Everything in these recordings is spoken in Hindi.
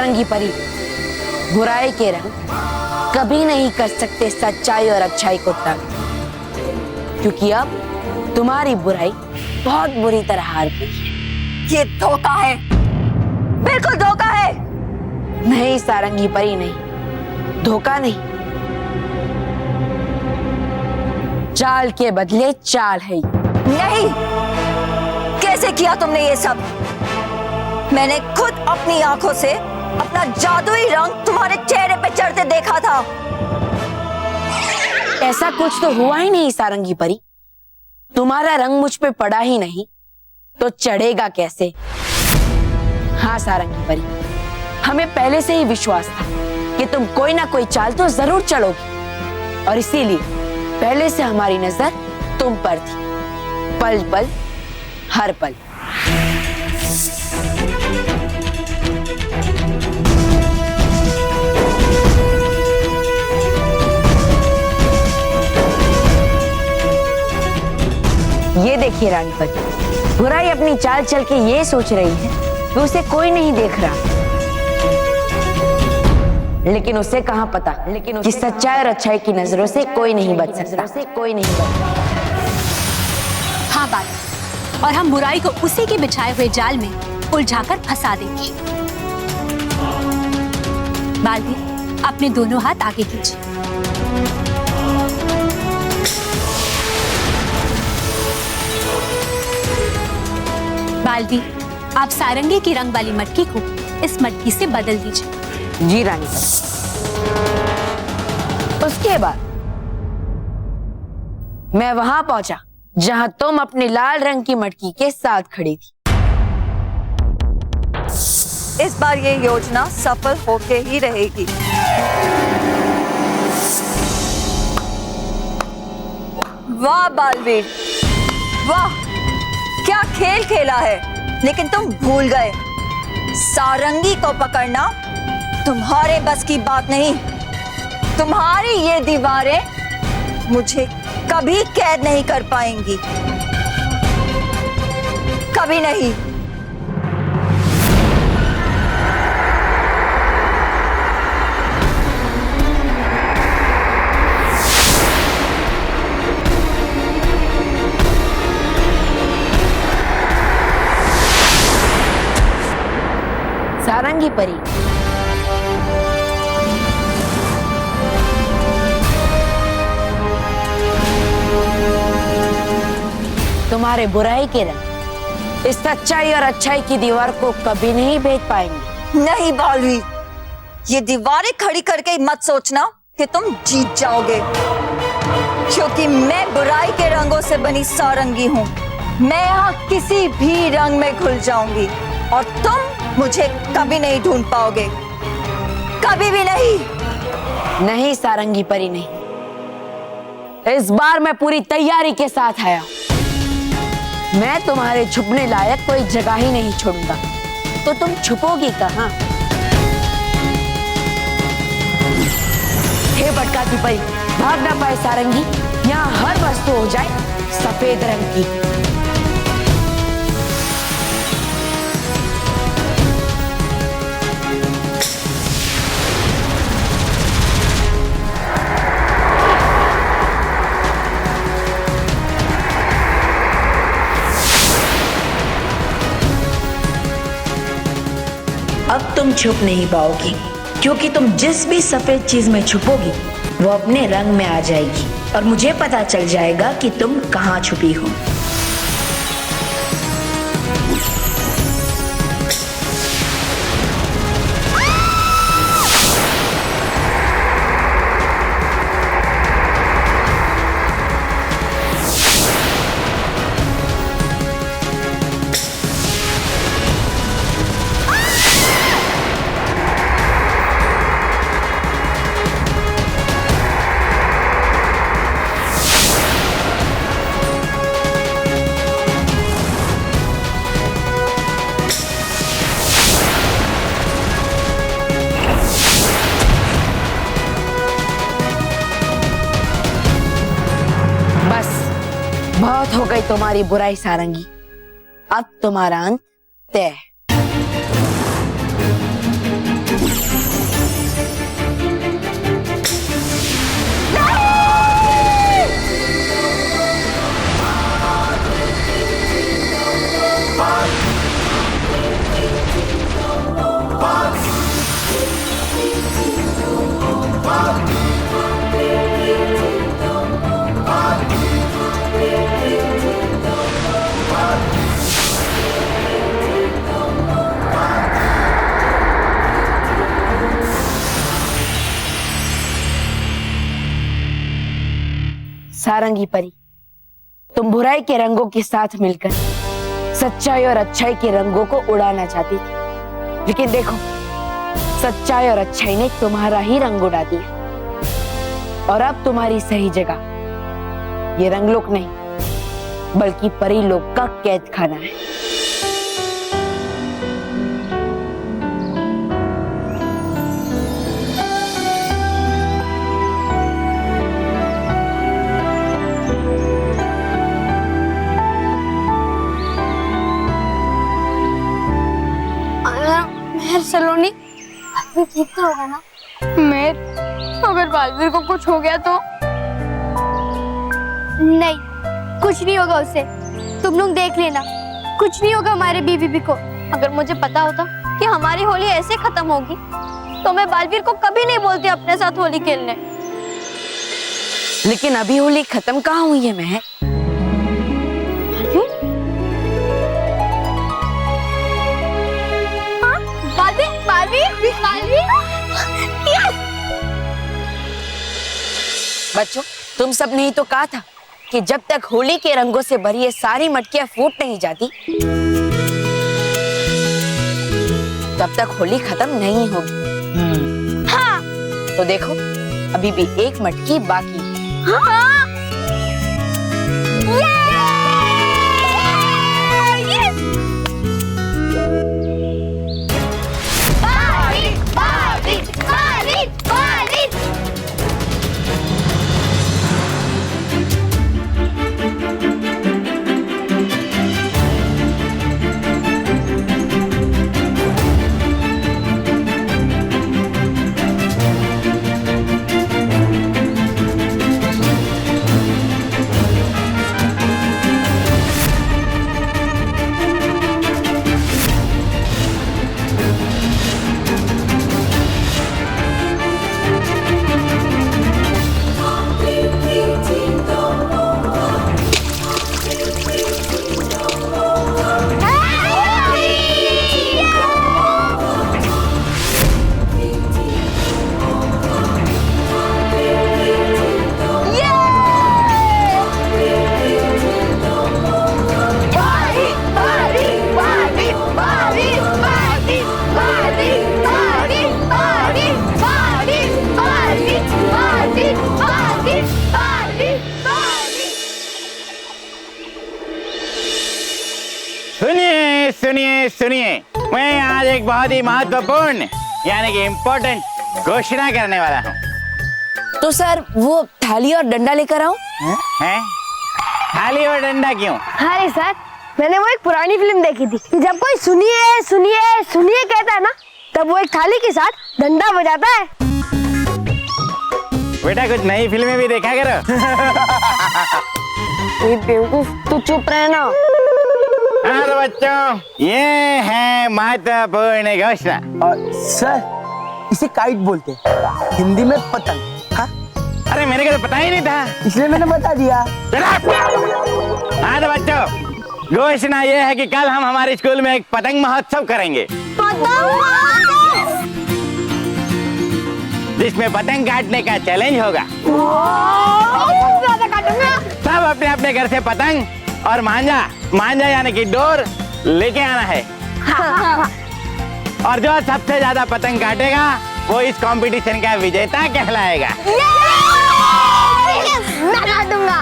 सारंगी परी, बुराई के रंग कभी नहीं कर सकते सच्चाई और अच्छाई को तंग, क्योंकि अब तुम्हारी बुराई बहुत बुरी तरह हार गई है। ये धोखा है, बिल्कुल धोखा है। नहीं सारंगी परी, नहीं, धोखा नहीं, चाल के बदले चाल है। नहीं, कैसे किया तुमने ये सब? मैंने खुद अपनी आंखों से अपना जादुई रंग तुम्हारे चेहरे पे चढ़ते देखा था। ऐसा कुछ तो हुआ ही नहीं सारंगी परी, तुम्हारा रंग मुझ पे पड़ा ही नहीं तो चढ़ेगा कैसे? हाँ सारंगी परी, हमें पहले से ही विश्वास था कि तुम कोई ना कोई चाल तो जरूर चलोगी, और इसीलिए पहले से हमारी नजर तुम पर थी, पल पल हर पल। ये देखिए रानी परी, बुराई अपनी चाल चल के ये सोच रही है कि उसे कोई नहीं देख रहा, लेकिन उसे कहाँ पता कि सच्चाई और अच्छाई की नजरों से कोई नहीं बच सकता, हाँ बात, और हम बुराई को उसी के बिछाए हुए जाल में उलझाकर फंसा देंगे। बालवीर, अपने दोनों हाथ आगे कीजिए। बालवीर, आप सारंगी की रंग वाली मटकी को इस मटकी से बदल दीजिए। जी रानी। उसके बाद मैं वहां पहुंचा जहां तुम अपने लाल रंग की मटकी के साथ खड़ी थी। इस बार ये योजना सफल होके ही रहेगी। वाह बालवीर, वाह, क्या खेल खेला है। लेकिन तुम भूल गए, सारंगी को पकड़ना तुम्हारे बस की बात नहीं। तुम्हारी ये दीवारें मुझे कभी कैद नहीं कर पाएंगी, कभी नहीं। सारंगी परी, तुम्हारे बुराई के रंग इस सच्चाई और अच्छाई की दीवार को कभी नहीं भेद पाएंगे। नहीं बालवीर, ये दीवारें खड़ी करके मत सोचना कि तुम जीत जाओगे, क्योंकि मैं बुराई के रंगों से बनी सारंगी हूँ। मैं यहाँ किसी भी रंग में घुल जाऊंगी और तुम मुझे कभी नहीं ढूंढ पाओगे, कभी भी नहीं। नहीं सारंगी परी, नहीं, इस बार मैं पूरी तैयारी के साथ आया। मैं तुम्हारे छुपने लायक कोई जगह ही नहीं छोड़ूंगा, तो तुम छुपोगी कहाँ? हे भटकाती परी, भाग ना पाए सारंगी, यहाँ हर वस्तु हो जाए सफेद रंग की। अब तुम छुप नहीं पाओगी, क्योंकि तुम जिस भी सफेद चीज में छुपोगी वो अपने रंग में आ जाएगी और मुझे पता चल जाएगा कि तुम कहाँ छुपी हो। बहुत हो गई तुम्हारी बुराई सारंगी, अब तुम्हारा अंत तय है। सारंगी परी, तुम बुराई के रंगों के साथ मिलकर सच्चाई और अच्छाई के रंगों को उड़ाना चाहती थी, लेकिन देखो सच्चाई और अच्छाई ने तुम्हारा ही रंग उड़ा दिया। और अब तुम्हारी सही जगह ये रंगलोक नहीं बल्कि परी लोक का कैद खाना है। सलोनी अभी ठीक तो होगा ना? मैं अगर बालवीर को कुछ हो गया तो? नहीं, कुछ नहीं होगा उसे, तुम लोग देख लेना, कुछ नहीं होगा हमारे बीबी को। अगर मुझे पता होता कि हमारी होली ऐसे खत्म होगी तो मैं बालवीर को कभी नहीं बोलती अपने साथ होली खेलने। लेकिन अभी होली खत्म कहाँ हुई है महक? बच्चों, तुम सब ने ही तो कहा था कि जब तक होली के रंगों से भरी ये सारी मटकियां फूट नहीं जाती तब तक होली खत्म नहीं होगी। हाँ। तो देखो अभी भी एक मटकी बाकी है। हाँ। सुनिए सुनिए, मैं आज एक बहुत ही महत्वपूर्ण यानी कि इम्पोर्टेंट घोषणा करने वाला हूँ। तो सर वो थाली और डंडा लेकर आओ। हैं? थाली और डंडा क्यों? अरे सर, मैंने वो एक पुरानी फिल्म देखी थी, जब कोई सुनिए सुनिए सुनिए कहता है ना, तब वो एक थाली के साथ डंडा बजाता है। बेटा कुछ नई फिल्में भी देखा करो। बेवकूफ, तू चुप रहना। हाँ तो बच्चों, ये है महत्वपूर्ण घोषणा। सर इसे काइट बोलते हैं, हिंदी में पतंग। हाँ? अरे मेरे को तो पता ही नहीं था, इसलिए मैंने बता दिया। हाँ तो बच्चों, घोषणा ये है कि कल हम हमारे स्कूल में एक पतंग महोत्सव करेंगे, जिसमें पतंग काटने का चैलेंज होगा। सब अपने अपने घर से पतंग और मांझा यानी कि डोर लेके आना है। और जो सबसे ज्यादा पतंग काटेगा वो इस कंपटीशन का विजेता कहलाएगा। मैं काटूंगा।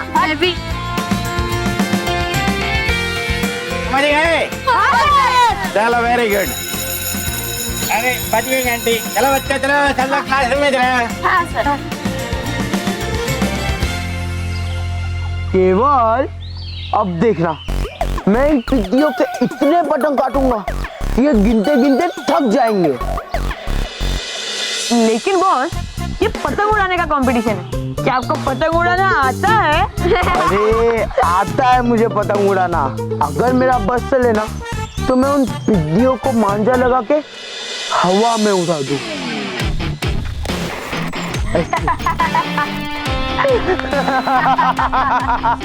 समझ गए? चलो वेरी गुड। अरे बच गई घंटी। चलो बच्चों, चलो सब लोग क्लास में जाओ। केवल अब देखना, मैं इन टिड्डियों के इतने पतंग काटूंगा ये गिनते गिनते थक जाएंगे। लेकिन बॉस, ये पतंग उड़ाने का कंपटीशन है, क्या आपको पतंग उड़ाना आता है? अरे आता है मुझे पतंग उड़ाना। अगर मेरा बस चले ना तो मैं उन पिड्डियों को मांझा लगा के हवा में उड़ा दूं।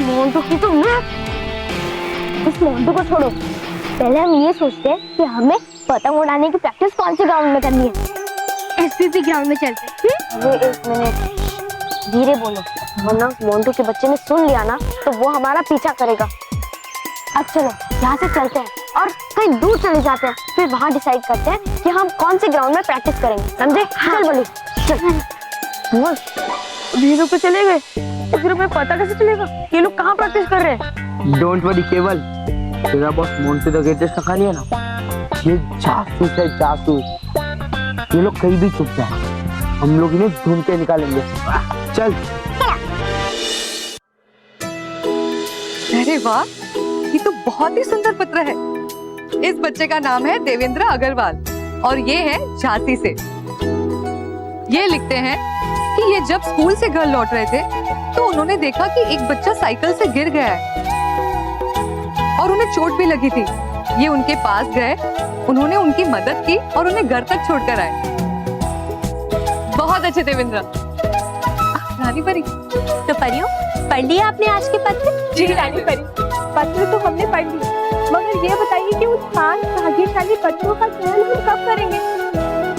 मोंटू की तो मैं, इस मोंटू को छोड़ो, पहले हम ये सोचते हैं कि हमें पतंग उड़ाने की प्रैक्टिस कौन से ग्राउंड में करनी है। एसपीपी ग्राउंड में चलते हैं। अरे एक मिनट, धीरे बोलो, वरना मोंटू के बच्चे ने सुन लिया ना तो वो हमारा पीछा करेगा। अब चलो यहाँ से चलते हैं और कहीं दूर चले जाते हैं, फिर वहाँ डिसाइड करते हैं कि हम कौन से ग्राउंड में प्रैक्टिस करेंगे, समझे? चल बोली, चल। बॉस, धीरे पे चले गए तो फिर हमें पता कैसे चलेगा ये लोग कहाँ प्रैक्टिस कर रहे हैं? डोंट वरी केवल, तेरा बॉस मोंटू द ग्रेटेस्ट का खाली है ना, ये जासूस है जासूस। ये लोग कहीं भी छुप जाए, हम लोग इन्हें ढूंढ के निकालेंगे। चल। अरे वाह, ये तो बहुत ही सुंदर पत्र है। इस बच्चे का नाम है देवेंद्र अग्रवाल और ये है झांसी से। ये लिखते हैं कि ये जब स्कूल से घर लौट रहे थे तो उन्होंने देखा कि एक बच्चा साइकिल से गिर गया है और उन्हें चोट भी लगी थी। ये उनके पास गए, उन्होंने उनकी मदद की और उन्हें घर तक छोड़कर आए। बहुत अच्छे देवेंद्र। रानी परी, तो परियों, पढ़ लिया आपने आज के पत्र? जी रानी परी, पत्र तो हमने पढ़ लिए, मगर ये बताइए कि उन 5 भाग्यशाली पत्रों का चयन हम कब करेंगे?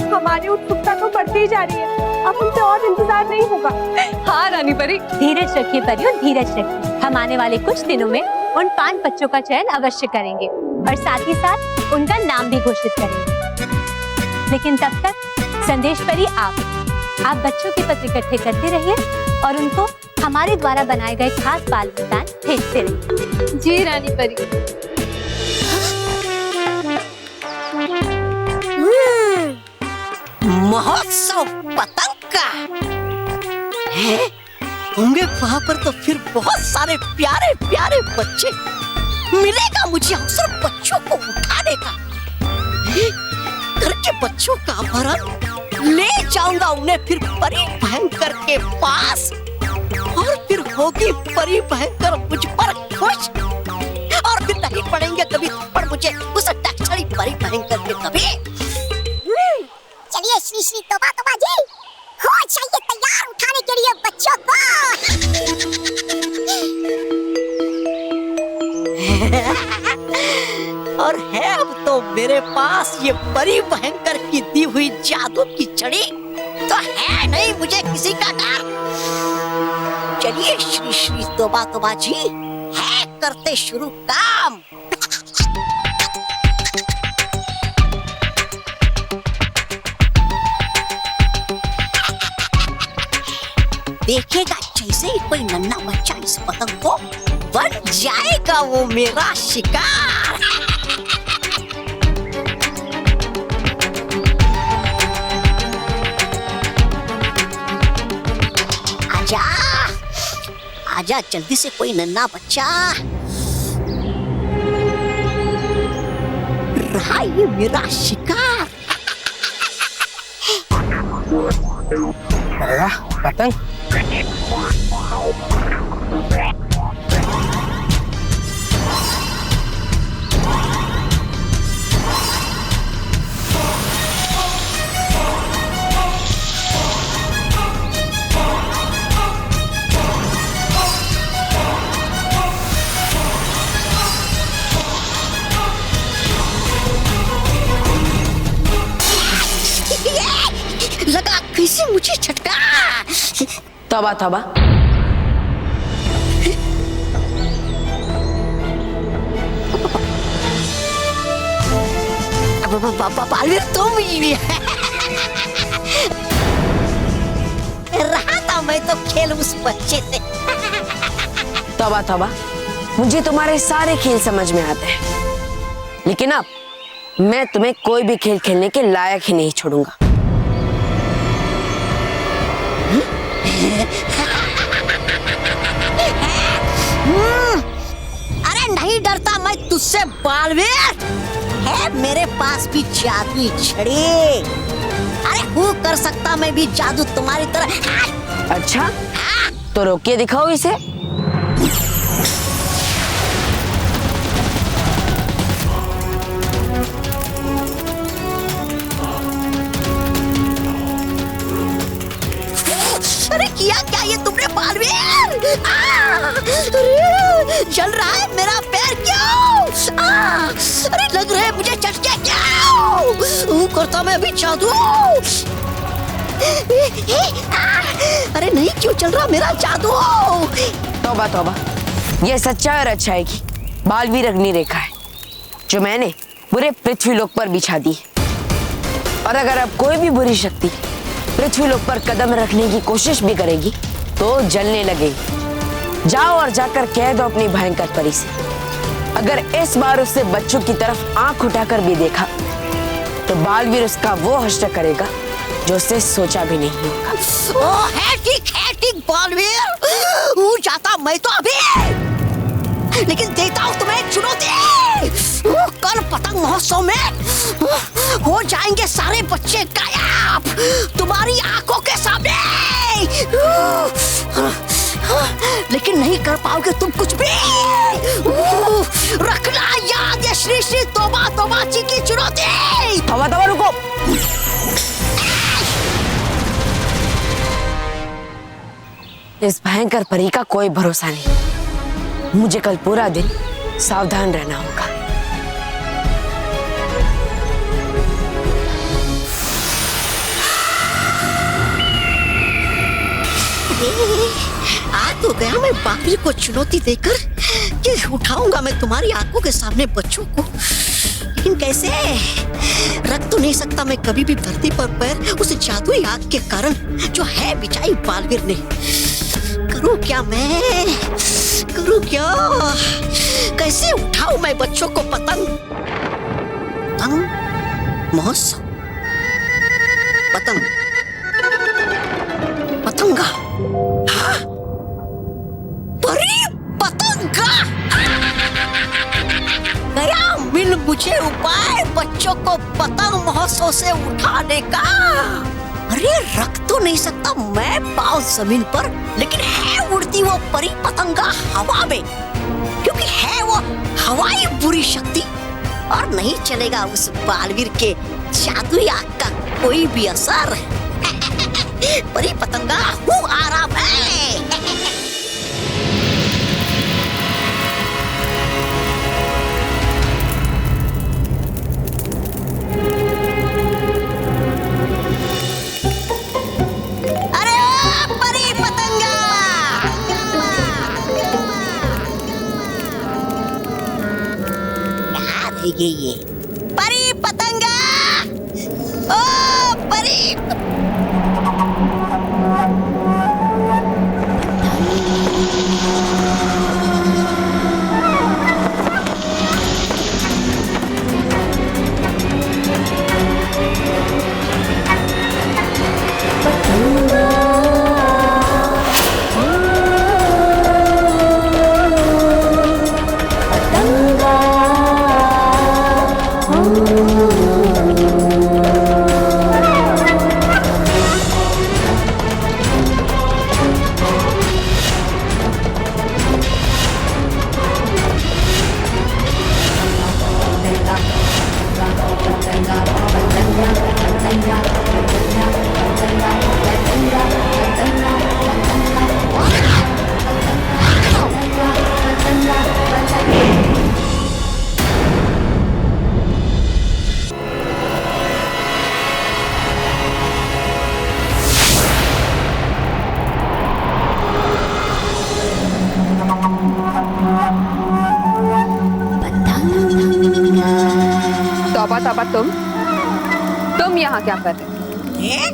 हमारी उत्सुकता तो बढ़ती ही जा रही है, अब हमसे और इंतजार नहीं होगा। हाँ रानी परी, धीरज रखिए परियों, धीरज रखिए। हम आने वाले कुछ दिनों में उन 5 बच्चों का चयन अवश्य करेंगे और साथ ही साथ उनका नाम भी घोषित करेंगे। लेकिन तब तक संदेश परी आप बच्चों के पत्र इकट्ठे करते रहिए और उनको हमारे द्वारा बनाए गए खास बाल वरदान भेजते रहिए। जी रानी परी। महोत्सव पतंग का है, होंगे वहाँ पर तो फिर बहुत सारे प्यारे प्यारे बच्चे। मिलेगा मुझे अवसर बच्चों को उठाने का। घर के बच्चों का अपहरण ले जाऊंगा उन्हें फिर परी भयंकर के पास, और फिर होगी परी भयंकर मुझ पर खुश, और फिर नहीं पड़ेंगे कभी पर मुझे उस टकचड़ी परी भयंकर के कभी। चलिए श्री श्री तोबा तोबा जी, हो जाइए तैयार उठाने के लिए बच्चों को। और है अब तो मेरे पास ये परी भयंकर की दी हुई जादू की छड़ी, तो है नहीं मुझे किसी का डर। चलिए श्री श्री तोबा तोबा जी, है करते शुरू काम। देखेगा जैसे ही कोई नन्हा बच्चा इस पतंग को, बन जाएगा वो मेरा शिकार। आजा आजा जल्दी से कोई नन्हा बच्चा, रहा ये मेरा शिकार। पतंग लगा कैसे मुझे झटका। तौबा तौबा, बालवीर तुम ही रहा था मैं तो खेल उस बच्चे से। तौबा तौबा, मुझे तुम्हारे सारे खेल समझ में आते हैं, लेकिन अब मैं तुम्हें कोई भी खेल खेलने के लायक ही नहीं छोड़ूंगा। अरे नहीं डरता मैं तुझसे बालवीर, है मेरे पास भी जादुई छड़ी। अरे वो कर सकता मैं भी जादू तुम्हारी तरह। अच्छा, तो रोक के दिखाओ इसे। अरे किया क्या ये तुमने बालवीर? अरे जल रहा है मेरा पैर क्यों? अरे लग रहा है मुझे झटके क्यों? करता मैं अभी जादू। अरे नहीं क्यों चल रहा मेरा जादू? तौबा तौबा, ये सच्चाई और अच्छाई की बालवीर अग्नि रेखा है जो मैंने पूरे पृथ्वीलोक पर बिछा दी है। और अगर अब कोई भी बुरी शक्ति पृथ्वीलोक पर कदम रखने की कोशिश भी करेगी तो जलने लगेगी। जाओ और जाकर कह दो अपनी भयंकर परी से, अगर इस बार उससे बच्चों की तरफ आंख उठाकर भी देखा तो बालवीर उसका वो हश्र करेगा जो उससे सोचा भी नहीं होगा। ओ है ठीक बालवीर, वो जाता मैं तो अभी, लेकिन देता हूँ तुम्हें एक चुनौती। कल पतंग महोत्सव में हो जाएंगे सारे बच्चे गायब तुम्हारी आंखों के सामने, लेकिन नहीं कर पाओगे तुम कुछ भी। रखना याद ये श्री श्री तोबा तोबा जी की चुनौती। तौबा तौबा, रुको। इस भयंकर परी का कोई भरोसा नहीं। मुझे कल पूरा दिन सावधान रहना होगा। आ तो गया मैं बालवीर को चुनौती देकर कि उठाऊंगा मैं तुम्हारी आंखों के सामने बच्चों को, लेकिन कैसे? रख तो नहीं सकता मैं कभी भी धरती पर पैर उस जादुई आग के कारण जो है बिछाई बालवीर ने। करूं क्या मैं, करूं क्या? कैसे उठाऊं मैं बच्चों को पतंग? पतंग महोत्सव, पतंग पतंगा, परी पतंगा। गया मिल मुझे उपाय बच्चों को पतंग महोत्सव से उठाने का। अरे रख तो नहीं सकता मैं पाँव जमीन पर, लेकिन है उड़ती वो परी पतंगा हवा में, क्योंकि है वो हवाई बुरी शक्ति और नहीं चलेगा उस बालवीर के जादुई आग का कोई भी असर। परी पतंगा हूँ आराम है। अरे परी पतंगा, क्या रह गई ये परी पतंगा? ओ परी तौबा तुम यहाँ क्या कर रहे हो?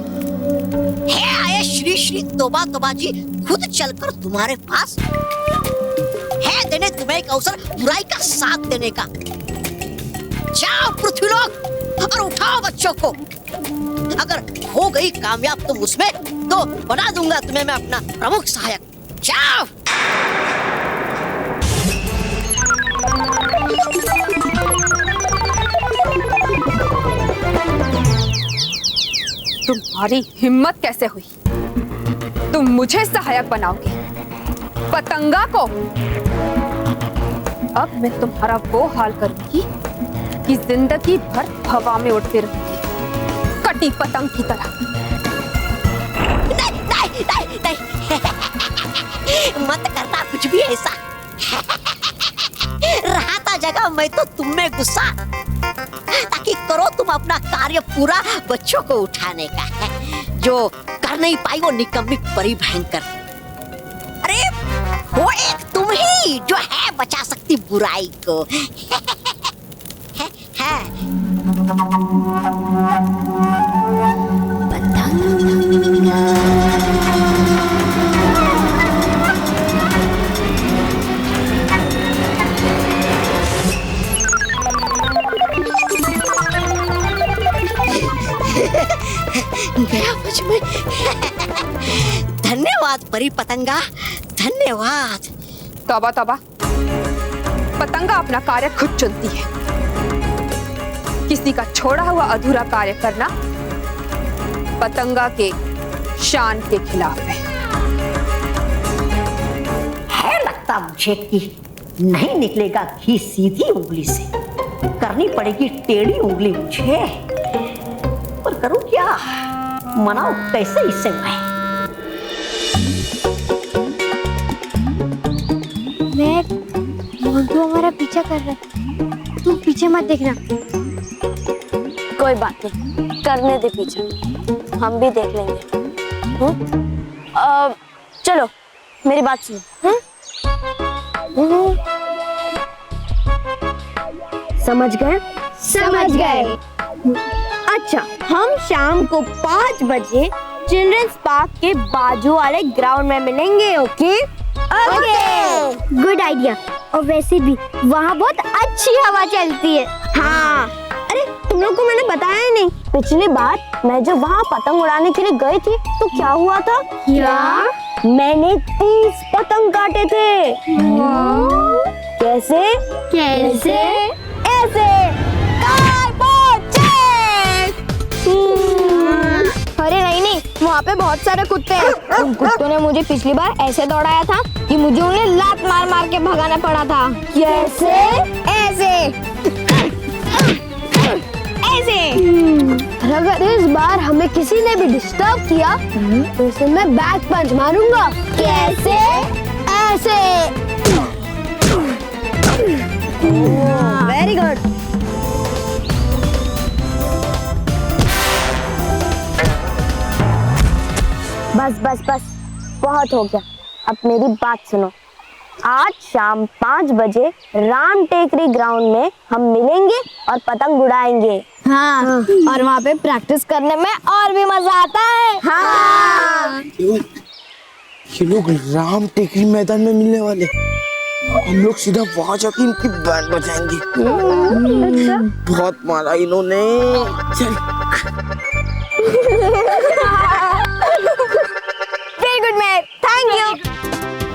है आए श्री श्री तोबा तोबा जी खुद चलकर तुम्हारे पास है देने तुम्हें एक अवसर बुराई का साथ देने का। जाओ पृथ्वीलोक और उठाओ बच्चों को। अगर हो गई कामयाब तुम उसमें तो बना दूंगा तुम्हें मैं अपना प्रमुख सहायक। जाओ। तो तुम्हारी हिम्मत कैसे हुई? तुम मुझे सहायक बनाओगे पतंगा को? अब मैं तुम्हारा वो हाल करूंगी कि जिंदगी भर हवा में उड़ते रहोगे, कटी पतंग की तरह। नहीं मत करना कुछ भी ऐसा। रहा था जगह मैं तो तुम में गुस्सा, ताकि करो तुम अपना कार्य पूरा बच्चों को उठाने का है, जो कर नहीं पाई वो निकम्मी परी भयंकर। अरे वो एक तुम ही जो है बचा सकती बुराई को। है गया मुझ में। धन्यवाद परी पतंगा, धन्यवाद। तौबा तौबा, पतंगा अपना कार्य खुद चुनती है, किसी का छोड़ा हुआ अधूरा कार्य करना पतंगा के शान के खिलाफ है लगता मुझे कि नहीं निकलेगा घी सीधी उंगली से, करनी पड़ेगी टेढ़ी उंगली मुझे। पर करूं क्या, मनाऊं कैसे इसे मैं मोंटू हमारा पीछा कर रहा है, तुम पीछे मत देखना। कोई बात नहीं, करने दे पीछे, हम भी देख लेंगे। चलो मेरी बात सुनो। समझ गए? समझ गए। अच्छा, हम शाम को 5 बजे चिल्ड्रंस पार्क के बाजू वाले ग्राउंड में मिलेंगे। ओके? Okay, good idea. और वैसे भी वहाँ बहुत अच्छी हवा चलती है। हाँ, अरे तुम लोग को मैंने बताया ही नहीं, पिछली बार मैं जब वहाँ पतंग उड़ाने के लिए गई थी तो क्या हुआ था? क्या? मैंने 30 पतंग काटे थे। कैसे? कैसे? ऐसे। अरे नहीं, वहाँ पे बहुत सारे कुत्ते हैं। उन कुत्तों ने मुझे पिछली बार ऐसे दौड़ाया था कि मुझे उन्हें लात मार मार के भगाना पड़ा था। कैसे? ऐसे ऐसे। अगर इस बार हमें किसी ने भी डिस्टर्ब किया तो उसे मैं बैक पंच मारूंगा। कैसे? ऐसे। Very good. बस बहुत हो गया, अब मेरी बात सुनो। आज शाम 5 बजे राम टेकरी ग्राउंड में हम मिलेंगे और पतंग उड़ाएंगे। हाँ, और वहाँ पे प्रैक्टिस करने में और भी मजा आता है। हाँ। ये लोग राम टेकरी मैदान में मिलने वाले, हम लोग सीधा वहाँ जाके इनकी बैंड बजाएंगे। बहुत मारा इन्होंने। चल। Very good man, thank you.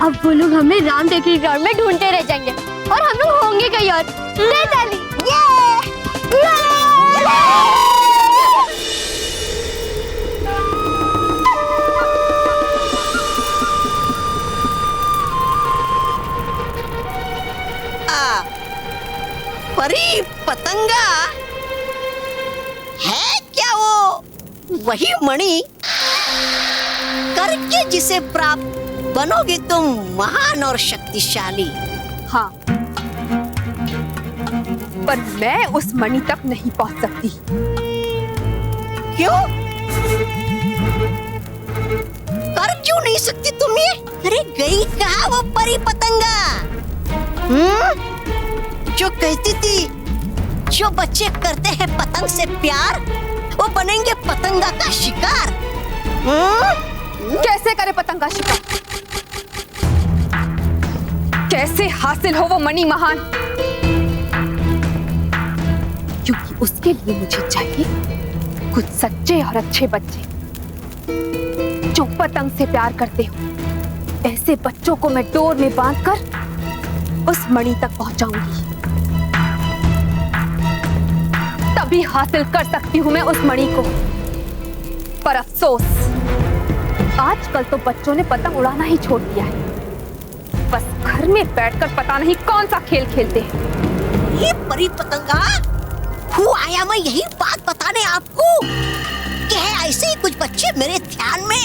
अब वो लोग हमें राम टेकरी ग्राउंड में ढूंढते रह जाएंगे और हम लोग होंगे कहीं और। परी पतंगा है क्या वो वही मणि करके जिसे प्राप्त बनोगे तुम महान और शक्तिशाली? हाँ, पर मैं उस मणि तक नहीं पहुंच सकती। क्यों? कर क्यों नहीं सकती तुम ये? अरे गई कहाँ वो परी पतंगा? जो कहती थी जो बच्चे करते हैं पतंग से प्यार वो बनेंगे पतंगा का शिकार। कैसे करे पतंग का शिकार? कैसे हासिल हो वो मणि महान? क्योंकि उसके लिए मुझे चाहिए कुछ सच्चे और अच्छे बच्चे जो पतंग से प्यार करते हो। ऐसे बच्चों को मैं डोर में बांधकर उस मणि तक पहुंचाऊंगी, तभी हासिल कर सकती हूँ मैं उस मणि को। पर अफसोस, आजकल तो बच्चों ने पतंग उड़ाना ही छोड़ दिया है। बस घर में बैठकर पता नहीं कौन सा खेल खेलते हैं। ये परी पतंगा, हूँ आया मैं यही बात बताने आपको कि है ऐसे ही कुछ बच्चे मेरे ध्यान में।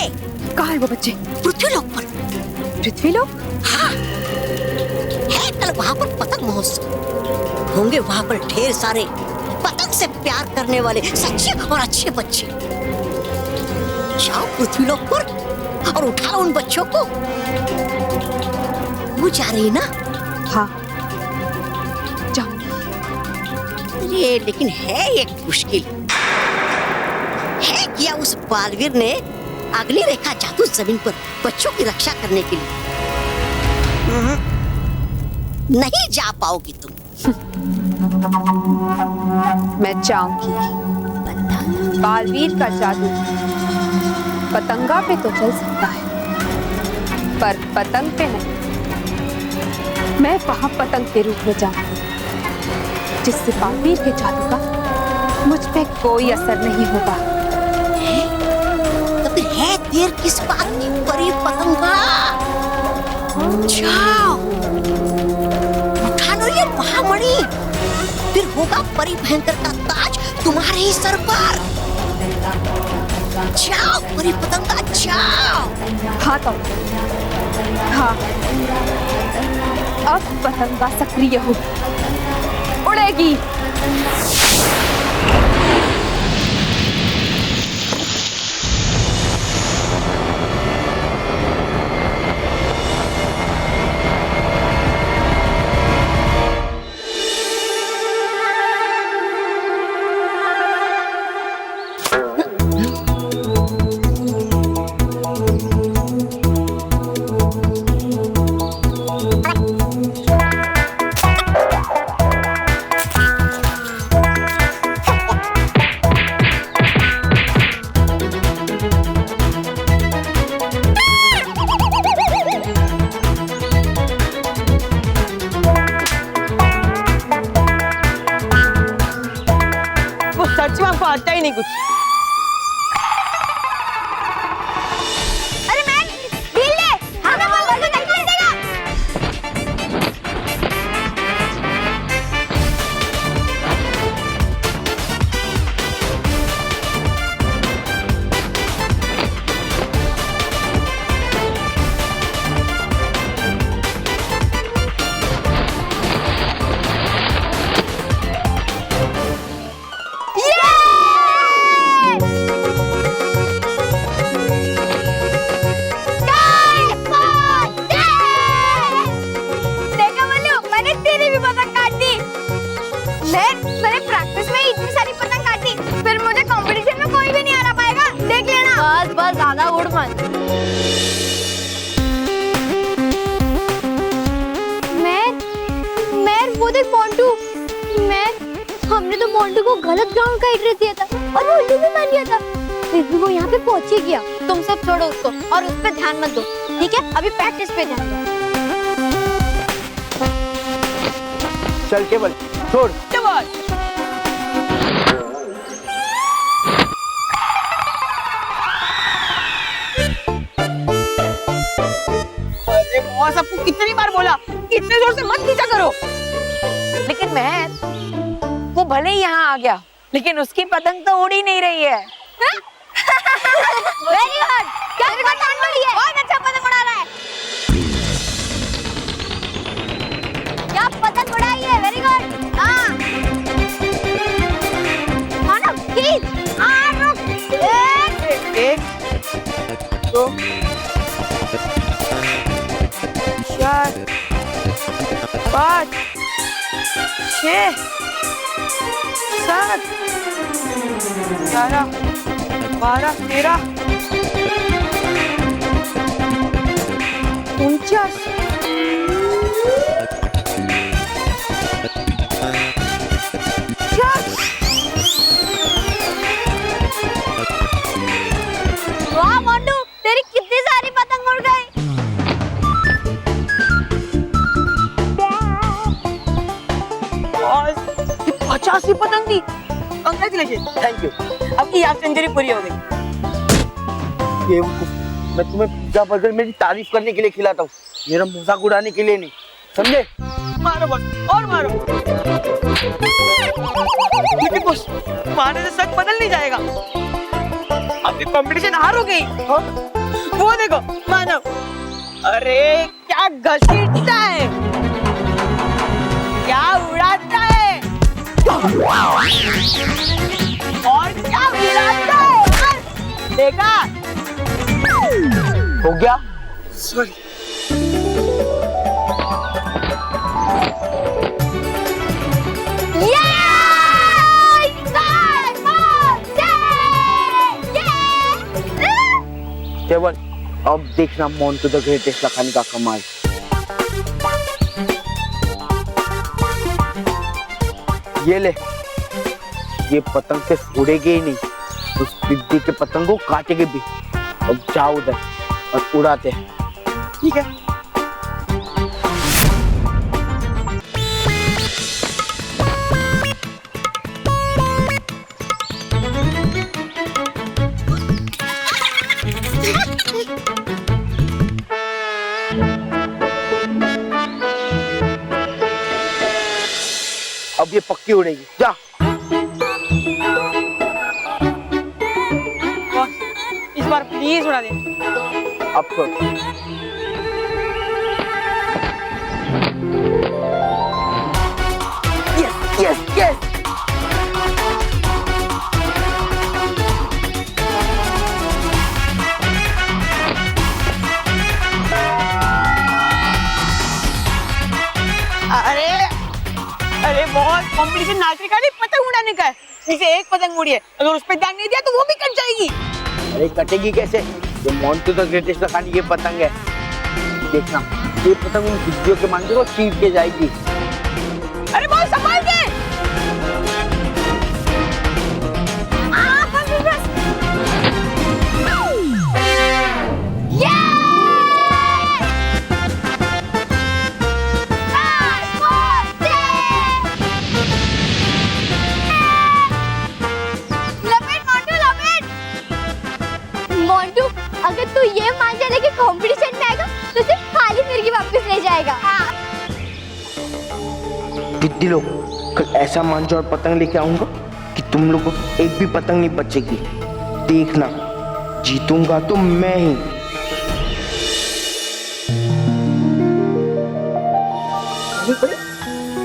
कहाँ है वो बच्चे? पृथ्वीलोक पर। पृथ्वीलोक? हाँ, है कल वहाँ पर पतंग महोत्सव। होंगे वहाँ पर ढेर सारे पतंग से प्यार करने वाले सच्चे और अच्छे बच्चे। जाओ पृथ्वीलोक पर और उठा उन बच्चों को। वो जा रही ना? हाँ, जाओ। अरे लेकिन है एक मुश्किल है, क्या उस बालवीर ने अग्नि रेखा जादू जमीन पर बच्चों की रक्षा करने के लिए? नहीं जा पाओगी तुम। मैं जाऊंगी। बालवीर का जादू पतंगा पे तो चल सकता है, पर पतंग पे नहीं। मैं वहां पतंग के रूप में जाऊंगी, जिससे बालवीर के जादू का मुझ पे कोई असर नहीं होगा। तो फिर है देर किस बात की परी पतंगा? जाओ उठा लो ये महामणि, फिर होगा परी भयंकर का ताज तुम्हारे ही सर पर। जाओ परी पतंगा जाओ। हाँ तो हाँ, अब पतंगा सक्रिय होगी, उड़ेगी। आता ही नहीं कुछ। अरे मैं ढील ले, हमें बोल दो नहीं मिलेगा। ज्यादा उड़ मत। मैं वो देख मोंटू, हमने तो मोंटू को गलत ग्राउंड का एड्रेस दिया था और वो उल्लू भी मान लिया था, फिर भी वो यहाँ पे पहुंच ही गया। तुम सब छोड़ो उसको और उस पे ध्यान मत दो, ठीक है? अभी प्रैक्टिस पे ध्यान दो। चल केवल छोड़। सबको कितनी बार बोला कि इतने जोर से मत खींचा करो, लेकिन मैं वो भले ही यहाँ आ गया, लेकिन उसकी पतंग तो उड़ ही नहीं रही है। वेरी गुड, क्या पतंग उड़ी है? बहुत अच्छा पतंग उड़ा रहा है। क्या पतंग उड़ाई है? Very good. हाँ ना, खींच। हाँ रुक। एक, दो, 4, 5, 6, 7, 11, 12, 13, 49, 50। वाह मोंटू, तेरी कितनी सारी पतंग उड़ गई। 85 पतंग थी। Congratulation, thank you. अब की हाफ सेंचुरी पूरी हो गई। बेवकूफ, मैं तुम्हें पिज्जा बर्गर मेरी तारीफ करने के लिए खिलाता हूँ, मेरा मजाक उड़ाने के लिए नहीं, समझे? मारो बस और मारो। लेकिन बस मारने से सच बदल नहीं जाएगा। अब ये कंपटीशन हारोगे। वो देखो मानव, अरे क्या घसीटता है, क्या उड़ाता है और क्या उड़ाता है, देखा? हो गया? सॉरी। केवल अब देखना मोंटू द ग्रेटेस्ट लखानी का कमाल। ये ले, ये पतंग से उड़ेगी ही नहीं, उस बिद्दी के पतंग को काटेगी भी। अब जाओ उधर और उड़ाते हैं। ठीक है। अब ये पक्की उड़ेगी, जा। इस बार प्लीज उड़ा दे। अब छोड़। Yes yes yes. अरे बहुत कंपटीशन नाचने का नहीं, पतंग उड़ाने का है। इसे एक पतंग उड़ी है, अगर उस पर ध्यान नहीं दिया तो वो भी कट जाएगी। अरे कटेगी कैसे? ये मोंटू द ग्रेटेस्ट लखानी की पतंग है, देखना ये पतंग उन बिद्दियों के मांझे को चीर के जाएगी। अरे बहुत संभाल के। अगर तू ये मांझा लेके कंपटीशन में आएगा तो सिर्फ खाली फिरकी वापस ले जाएगा। बिद्दी लोग, कल ऐसा मांझा और पतंग लेके आऊंगा कि तुम लोगों को एक भी पतंग नहीं बचेगी। देखना, जीतूंगा तो मैं ही।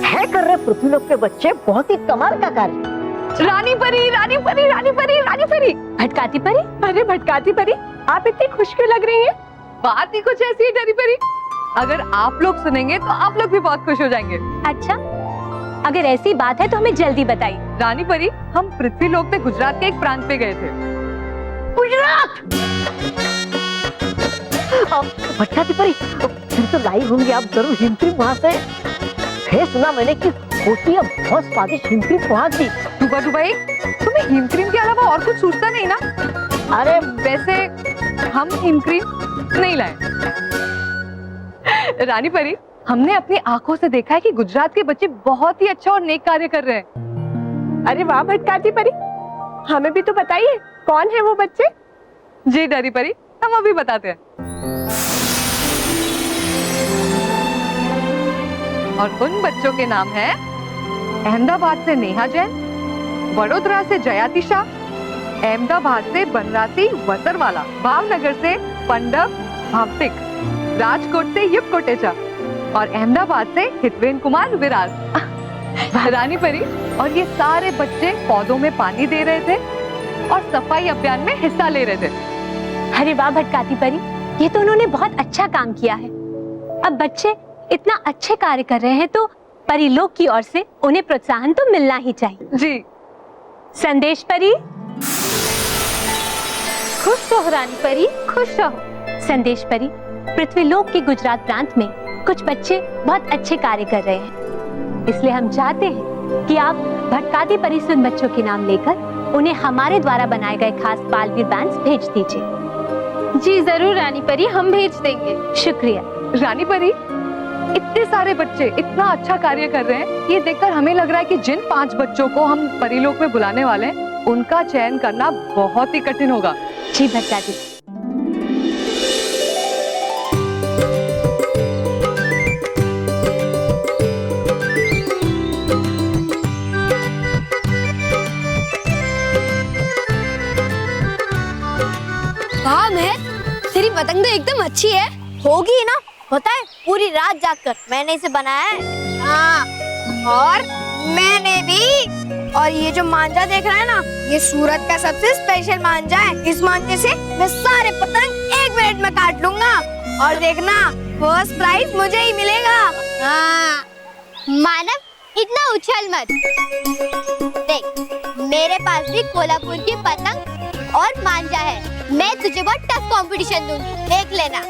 है कर रहे पृथ्वीलोक के बच्चे, बहुत ही कमाल का कार्य। रानी परी, रानी परी, रानी परी, रानी परी। भटकाती परी? अरे भटकाती परी, आप इतनी खुश क्यों लग रही हैं? बात ही कुछ ऐसी है डरी परी, अगर आप लोग सुनेंगे तो आप लोग भी बहुत खुश हो जाएंगे। अच्छा, अगर ऐसी बात है तो हमें जल्दी बताइए। रानी परी, हम पृथ्वीलोक में गुजरात के एक प्रांत पे गए थे। गुजरात? भटकाती परी, फिर तो लाई होंगी आप जरूर हिमक्रीम वहाँ से। है सुना मैंने कि होती है बहुत स्वादिष्ट हिमक्रीम वहाँ की। डूबा डुबाई, तुम्हें हिमक्रीम के अलावा और कुछ सूझता नहीं ना? अरे वैसे हम हिमक्रीम नहीं लाए। रानी परी, हमने अपनी आंखों से देखा है कि गुजरात के बच्चे बहुत ही अच्छा और नेक कार्य कर रहे हैं। अरे वाह भटकाती परी, हमें भी तो बताइए कौन है वो बच्चे? जी डरी परी, हम अभी बताते हैं। और उन बच्चों के नाम हैं अहमदाबाद से नेहा जैन, वडोदरा से जयातिशा, अहमदाबाद से बनरासी वसरवाला, भावनगर से पंडव भावटिक, राजकोट से युग कोटेचा और अहमदाबाद से हितवेन कुमार विराज। रानी परी, और ये सारे बच्चे पौधों में पानी दे रहे थे और सफाई अभियान में हिस्सा ले रहे थे। अरे वाह भटकाती परी, ये तो उन्होंने बहुत अच्छा काम किया है। अब बच्चे इतना अच्छे कार्य कर रहे हैं तो परिलोक की ओर से उन्हें प्रोत्साहन तो मिलना ही चाहिए। जी। संदेश परी, खुश रहो रानी परी, खुश रहो। संदेश परी, पृथ्वीलोक के गुजरात प्रांत में कुछ बच्चे बहुत अच्छे कार्य कर रहे हैं, इसलिए हम चाहते हैं कि आप भटकाती परी से उन बच्चों के नाम लेकर उन्हें हमारे द्वारा बनाए गए खास बालवीर बैंड्स भेज दीजिए। जी जरूर रानी परी, हम भेज देंगे। शुक्रिया। रानी परी, इतने सारे बच्चे इतना अच्छा कार्य कर रहे हैं, ये देखकर हमें लग रहा है कि जिन 5 बच्चों को हम परिलोक में बुलाने वाले हैं, उनका चयन करना बहुत ही कठिन होगा। जी भटकाती। पतंग तो एकदम अच्छी है। होगी ना, पता है पूरी रात जागकर मैंने इसे बनाया है। हाँ, और मैंने भी। और ये जो मांझा देख रहा है ना, ये सूरत का सबसे स्पेशल मांझा है। इस मांझे से मैं सारे पतंग 1 मिनट में काट लूंगा और देखना फर्स्ट प्राइज मुझे ही मिलेगा। हाँ। मानव इतना उछल मत। देख मेरे पास भी कोल्हापुर की पतंग और मांझा है। मैं तुझे बहुत टफ कंपटीशन दूंगी, देख लेना।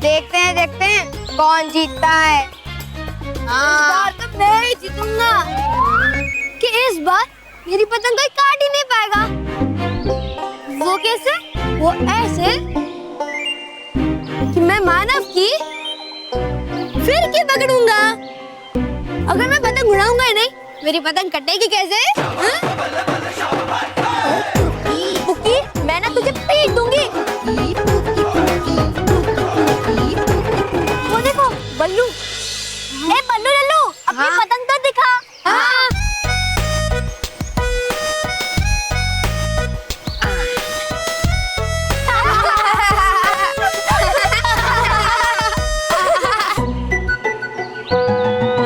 देखते हैं कौन जीतता है। इस बार तो मैं ही जीतूंगा। कि इस बार मेरी पतंग कोई काट ही नहीं पाएगा। वो कैसे? वो ऐसे कि मैं मानव की फिर की पकड़ूंगा। अगर मैं पतंग उड़ाऊंगा ही नहीं, मेरी पतंग कटेगी कैसे? पुकी, मैं ना तुझे पीट दूंगी। वो देखो बल्लू। ए बल्लू लल्लू, अपनी पतंग तो दिखा। हाँ।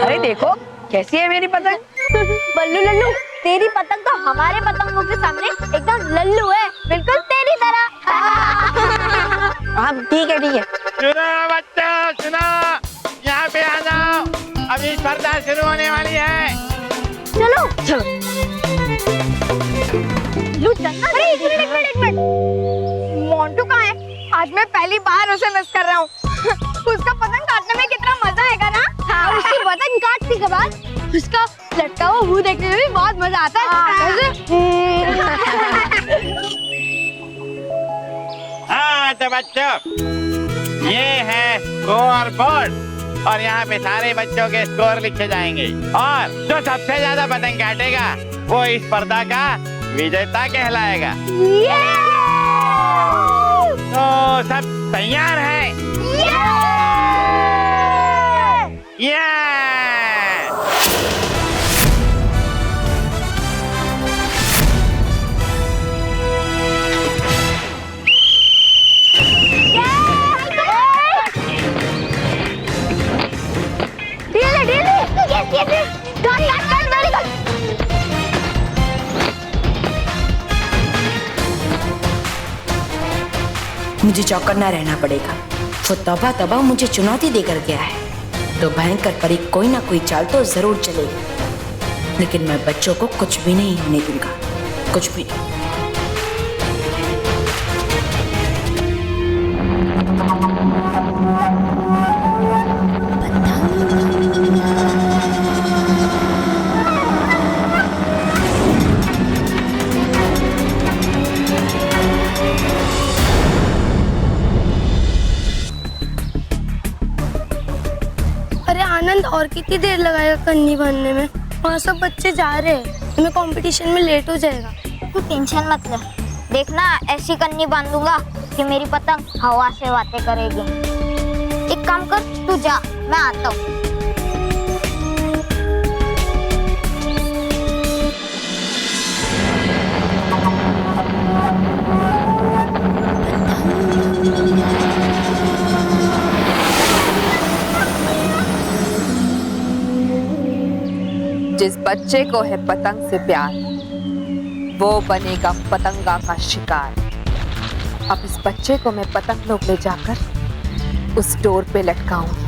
अरे देखो कैसी है मेरी पतंग। बल्लू लल्लू, तेरी पतंग तो हमारे पतंगों के सामने एकदम लल्लू है, बिल्कुल तेरी तरह। हाँ ठीक है। सुनो बच्चों, सुनो, यहाँ पे आ जाओ, अभी स्पर्धा शुरू होने वाली है। चलो लू चलना। अरे एक मिनट। मोंटू कहाँ है? आज मैं पहली बार उसे मिस कर रहा हूँ। उसका पतंग काटने में कितना मजा आएगा ना। हाँ। और उसकी पतंग काटने के बाद उसका लटका हुआ मुंह देखने में भी बहुत मजा आता है। हाँ तो बच्चों, ये है स्कोर बोर्ड और यहाँ पे सारे बच्चों के स्कोर लिखे जाएंगे और जो सबसे ज्यादा पतंग काटेगा वो इस स्पर्धा का विजेता कहलाएगा। तो सब तैयार हैं? मुझे चौकन्ना रहना पड़ेगा। वो तबा मुझे चुनौती देकर गया है, तो भयंकर परी कोई ना कोई चाल तो जरूर चलेगी। लेकिन मैं बच्चों को कुछ भी नहीं होने दूंगा, कुछ भी नहीं। आनंद, और कितनी देर लगाएगा कन्नी बांधने में? वहाँ सब बच्चे जा रहे हैं, हमें कंपटीशन में लेट हो जाएगा। तू टेंशन मत ले, देखना ऐसी कन्नी बांधूंगा कि मेरी पतंग हवा से बातें करेगी। एक काम कर, तू जा, मैं आता हूँ। जिस बच्चे को है पतंग से प्यार, वो बनेगा पतंगा का शिकार। अब इस बच्चे को मैं पतंग लोग ले जाकर उस डोर पे लटकाऊंगी,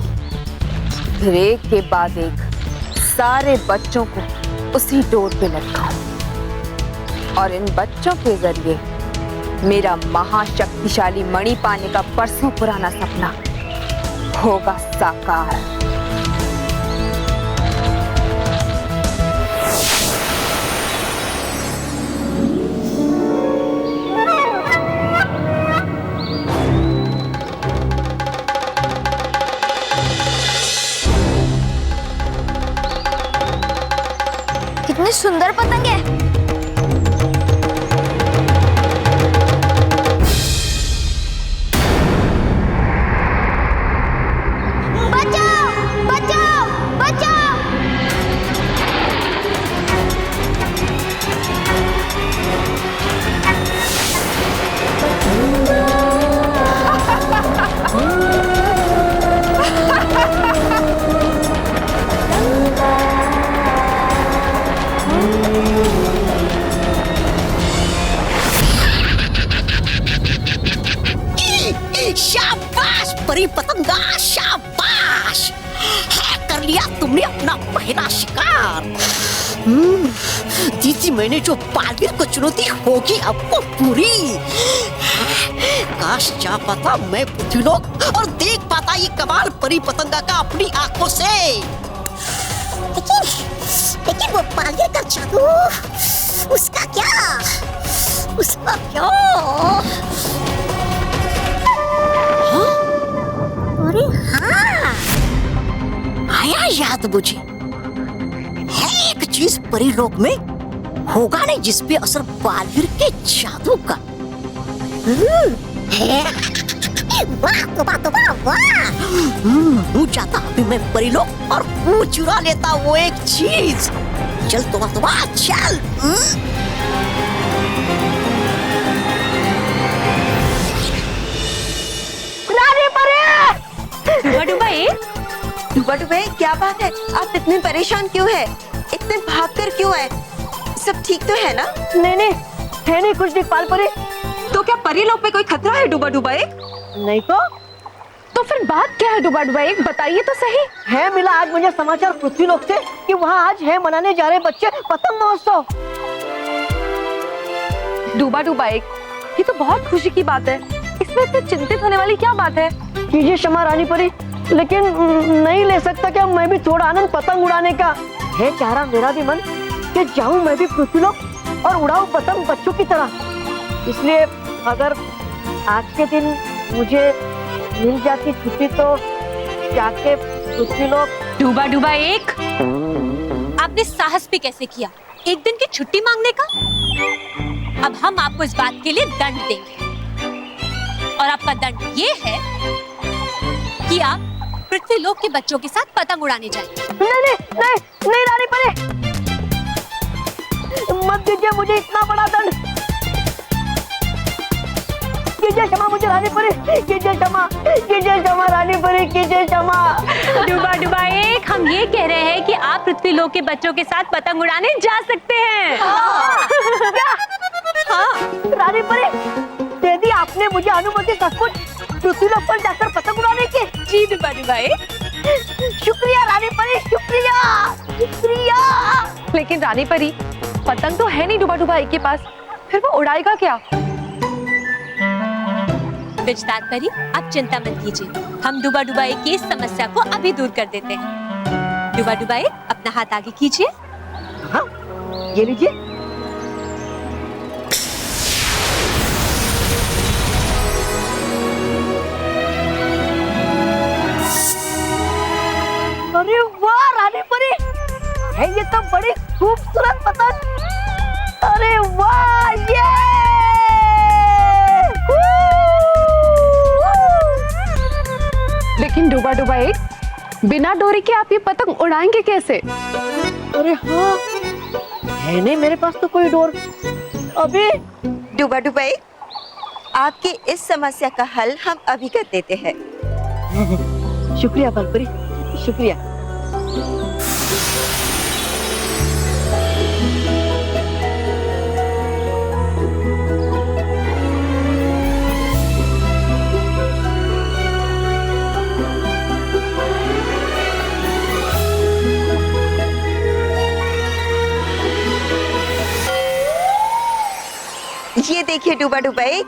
फिर एक के बाद एक सारे बच्चों को उसी डोर पे लटकाऊंगी और इन बच्चों के जरिए मेरा महाशक्तिशाली मणि पाने का बरसों पुराना सपना होगा साकार। कितनी सुंदर पतंग है। बचाओ, बचाओ, बचाओ। यार। दीदी मैंने जो बालवीर को चुनौती होगी आपको पूरी। काश जा पाता मैं पृथ्वीलोक और देख पाता ये कमाल परी पतंगा का अपनी आंखों से। लेकिन वो बालवीर का जादू, उसका क्या? अरे हाँ, आया याद मुझे। है एक चीज परीलोक में होगा नहीं जिस पे असर बालवीर के जादू का। वाह। हूँ जाता अभी मैं परीलोक और वो चुरा लेता वो एक चीज। चल तुम्हा चल। डूबा डूबा क्या बात है? आप इतने परेशान क्यों है? इतने भागकर क्यों है? सब ठीक तो है ना? नहीं है नहीं कुछ दिखपाल परे। तो क्या परीलोक में कोई खतरा है डूबा डूबा एक? नहीं तो फिर बात क्या है डूबा डूबा एक? बताइए तो सही। है मिला आज मुझे समाचार पृथ्वीलोक से कि वहाँ आज है मनाने जा रहे बच्चे पतंग महोत्सव। डूबा डूबा एक, ये तो बहुत खुशी की बात है। इसमें इतने चिंतित होने वाली क्या बात है? कीजिए क्षमा रानी परी, लेकिन नहीं ले सकता क्या मैं भी थोड़ा आनंद पतंग उड़ाने का? है चाह रहा मेरा भी मन कि जाऊं मैं भी पृथ्वीलोक और उड़ाऊं पतंग बच्चों की तरह। इसलिए अगर आज के दिन मुझे मिल जाती छुट्टी तो जाके पृथ्वीलोक। डूबा डूबा एक, आपने साहस भी कैसे किया एक दिन की छुट्टी मांगने का? अब हम आपको इस बात के लिए दंड देंगे और आपका दंड ये है कि आप पृथ्वीलोक के बच्चों के साथ पतंग उड़ाने जाएंगे। नहीं रानी परे, मत दीजिए मुझे इतना बड़ा दंड। कीजिए क्षमा मुझे रानी परी, कीजिए क्षमा रानी परी, कीजिए क्षमा। डूबा डूबा एक, हम ये कह रहे हैं कि आप पृथ्वीलोक के बच्चों के साथ पतंग उड़ाने जा सकते हैं। हाँ रानी परी, दे दी आपने मुझे अनुमति सचमुच पृथ्वीलोक पर जाकर पतंग उड़ाने की। जी डूबा डूबा एक, शुक्रिया रानी परी, शुक्रिया। लेकिन रानी परी, पतंग तो है नहीं डूबा डूबा एक के पास, फिर वो उड़ाएगा क्या? विजदार परी, आप चिंता मत कीजिए, हम डूबा डूबा एक की इस समस्या को अभी दूर कर देते हैं। डूबा डूबा एक, अपना हाथ आगे कीजिए। हाँ, ये लीजिए। अरे वाह रानी परी, है ये तो बड़ी खूबसूरत पतंग। अरे वाह, ये लेकिन डूबा डूबा एक, बिना डोरी के आप ये पतंग उड़ाएंगे कैसे? अरे हाँ, है नहीं मेरे पास तो कोई डोर अभी। डूबा डूबा एक, आपकी इस समस्या का हल हम अभी कर देते हैं। शुक्रिया बालपरी, शुक्रिया। ये देखिए डूबा डूबा एक,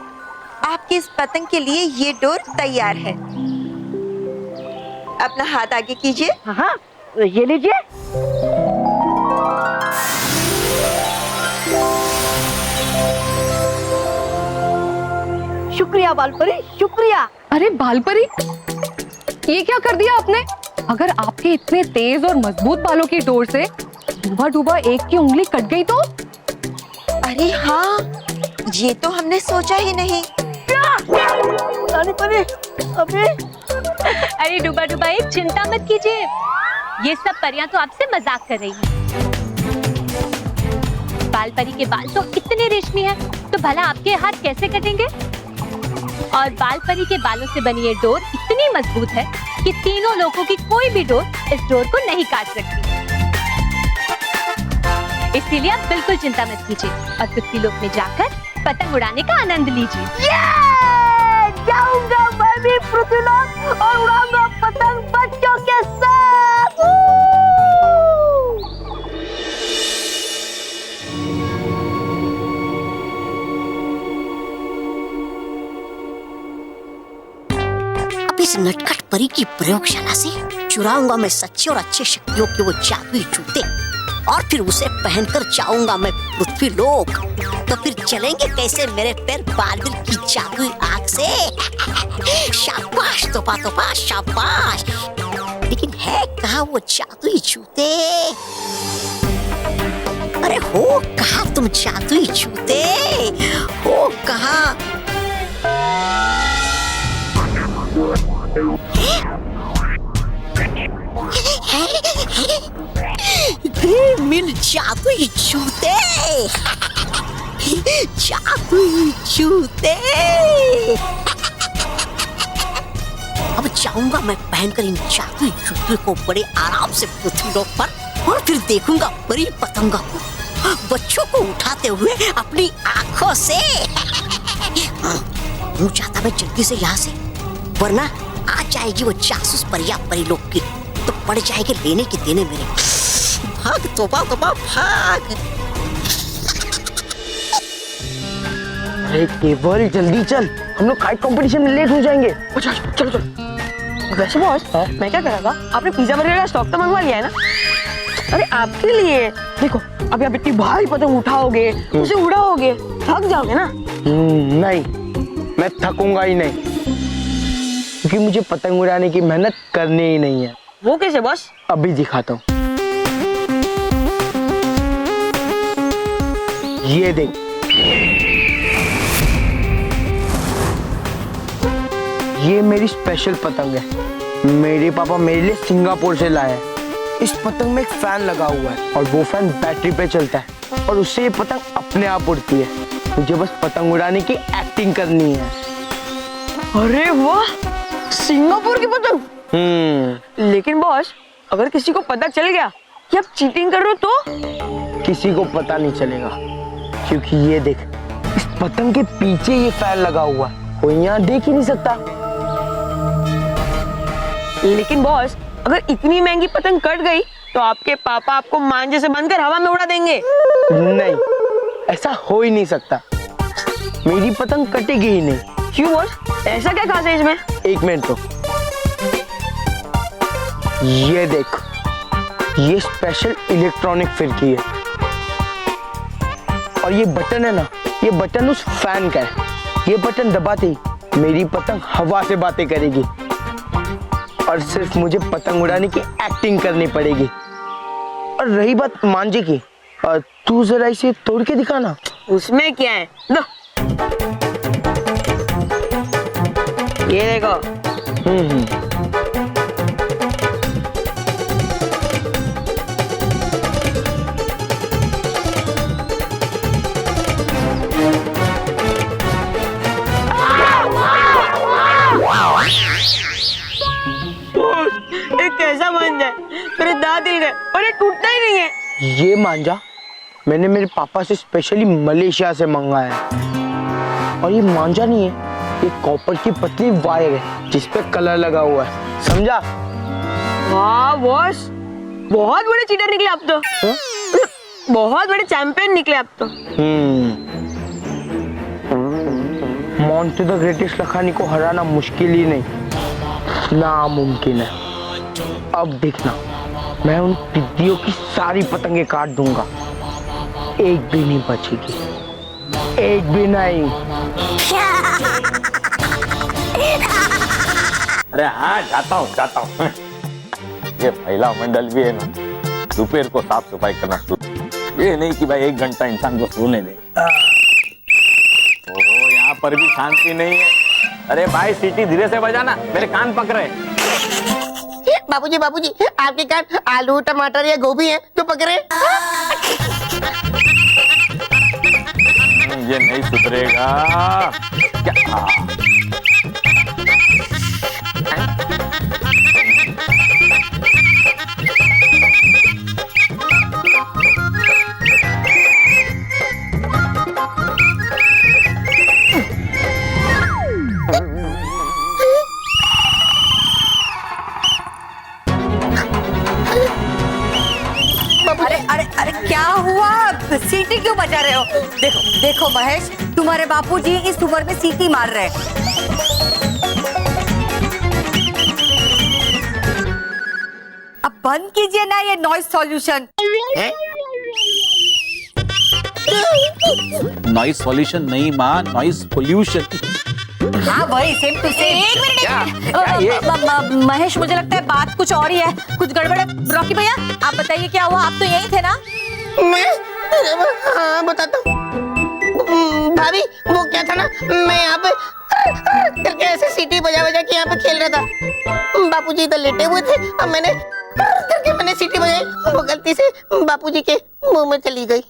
आपकी इस पतंग के लिए ये डोर तैयार है। अपना हाथ आगे कीजिए। हाँ, ये लीजिए। शुक्रिया बालपरी, शुक्रिया। अरे बालपरी, ये क्या कर दिया आपने? अगर आपके इतने तेज और मजबूत बालों की डोर से डूबा डूबा एक की उंगली कट गई तो? अरे हाँ, ये तो हमने सोचा ही नहीं। अबे अरे डूबा डूबा एक, चिंता मत कीजिए, ये सब परियां तो आपसे मजाक कर रही हैं। बाल परी के बाल तो इतने रेशमी हैं, तो भला आपके हाथ कैसे कटेंगे? और बाल परी के बालों से बनी ये डोर इतनी मजबूत है कि तीनों लोगों की कोई भी डोर इस डोर को नहीं काट सकती। इसीलिए आप बिल्कुल चिंता मत कीजिए और पृथ्वीलोक में जाकर पतंग उड़ाने का आनंद लीजिए। जाऊंगा मैं भी पृथ्वीलोक और उड़ाऊंगा पतंग बच्चों के साथ। इस नटखट परी की प्रयोगशाला से चुराऊंगा मैं सच्चे और अच्छे शक्तियों के वो जादुई जूते और फिर उसे पहनकर जाऊंगा मैं पृथ्वी लोक। तो फिर चलेंगे कैसे मेरे पैर बालवीर की जादुई आंख से। शाबाश तोपा तोपा शाबाश। लेकिन है कहाँ वो जादुई जूते? अरे हो कहाँ तुम जादुई जूते? हो कहाँ? मिल जादुई जूते। जादुई जूते। अब जाऊंगा मैं पहनकर इन जादुई जूते को बड़े आराम से पृथ्वी लोक पर और फिर देखूंगा परी पतंगा को बच्चों को उठाते हुए अपनी आंखों से। हूँ चाहता मैं जल्दी से यहाँ से, वरना आ जाएगी वो जासूस परिया परी लोग की, तो पड़ जाएंगे लेने के देने मेरे। भाग तोबा तोबा भाग। अरे केवल जल्दी चल, हम लोग काइट कंपटीशन में लेट हो जाएंगे। अच्छा चलो चलो। वैसे बॉस मैं क्या कह रहा था, आपने पिज्जा बर्गर का स्टॉक तो मंगवा लिया है ना? अरे आपके लिए देखो, अभी आप इतनी भारी पतंग उठाओगे उसे उड़ाओगे, थक जाओगे ना। नहीं, मैं थकूंगा ही नहीं, क्योंकि मुझे पतंग उड़ाने की मेहनत करनी ही नहीं है। वो कैसे बॉस? अभी दिखाता हूँ। ये देख, ये मेरी स्पेशल पतंग है। मेरे पापा मेरे लिए सिंगापुर से लाए हैं। इस पतंग में एक फैन लगा हुआ है और वो फैन बैटरी पे चलता है और उससे ये पतंग अपने आप उड़ती है। मुझे बस पतंग उड़ाने की एक्टिंग करनी है। अरे वाह, सिंगापुर की पतंग। लेकिन बॉस, अगर किसी को पता चल गया कि आप चीटिंग कर रहे हो तो? किसी को पता नहीं चलेगा, क्योंकि ये देख, इस पतंग के पीछे ये फैन लगा हुआ है, कोई यहाँ देख ही नहीं सकता। लेकिन बॉस, अगर इतनी महंगी पतंग कट गई तो आपके पापा आपको मांझे से बांधकर हवा में उड़ा देंगे। नहीं, ऐसा हो ही नहीं सकता। मेरी पतंग कटेगी ही नहीं। क्यों बॉस, ऐसा क्या खास है इसमें? एक मिनट तो, ये देख, ये स्पेशल इलेक्ट्रॉनिक फिरकी है और ये बटन है ना, ये बटन उस फैन का है। ये बटन दबाते ही मेरी पतंग हवा से बातें करेगी और सिर्फ मुझे पतंग उड़ाने की एक्टिंग करनी पड़ेगी। और रही बात मांझे की, तू जरा इसे तोड़ के दिखाना। उसमें क्या है? लो, ये देखो। ये कैसा मांझा है? मेरे दांत हिल गए और ये टूटता ही नहीं है। ये मांझा मैंने मेरे पापा से स्पेशली मलेशिया से मंगाया है। और ये मांझा नहीं है, ये कॉपर की पतली वायर है जिसपे कलर लगा हुआ है, समझा? वाह बॉस, बहुत बड़े चीटर निकले आप तो। बहुत बड़े चैंपियन निकले आप तो। मोंटू द ग्रेटेस्ट लखानी को हराना मुश्किल ही नहीं, नामुमकिन है। अब देखना, मैं उन टिड्डियों की सारी पतंगे काट दूंगा, एक भी नहीं बचेगी, एक भी नहीं। अरे हाँ, जाता हूँ। ये महिला मंडल भी है ना, दोपहर को साफ सफाई करना शुरू। ये नहीं कि भाई 1 घंटा इंसान को सोने दे। ओहो, यहाँ पर भी शांति नहीं है। अरे भाई, सीटी धीरे से बजाना, मेरे कान पक रहे। बाबूजी, आपके कान आलू टमाटर या गोभी है तो पकड़े? ये नहीं सुधरेगा क्या? अरे क्या हुआ? सीटी क्यों बजा रहे हो? देखो महेश, तुम्हारे बापूजी इस उम्र में सीटी मार रहे हैं। बंद कीजिए ना ये नॉइज सॉल्यूशन। नॉइज सॉल्यूशन नहीं माँ, नॉइज पोल्यूशन। हाँ वही, सेम टू सेम। महेश, मुझे लगता है बात कुछ और ही है, कुछ गड़बड़ है। रॉकी भैया आप बताइए क्या हुआ, आप तो यही थे ना? मैं हाँ बताता हूँ भाभी, वो क्या था ना, मैं यहाँ पे करके ऐसे सीटी बजा बजा के यहाँ पे खेल रहा था। बापूजी इधर लेटे हुए थे, अब मैंने करके मैंने सीटी बजाई, वो गलती से बापूजी के मुंह में चली गई।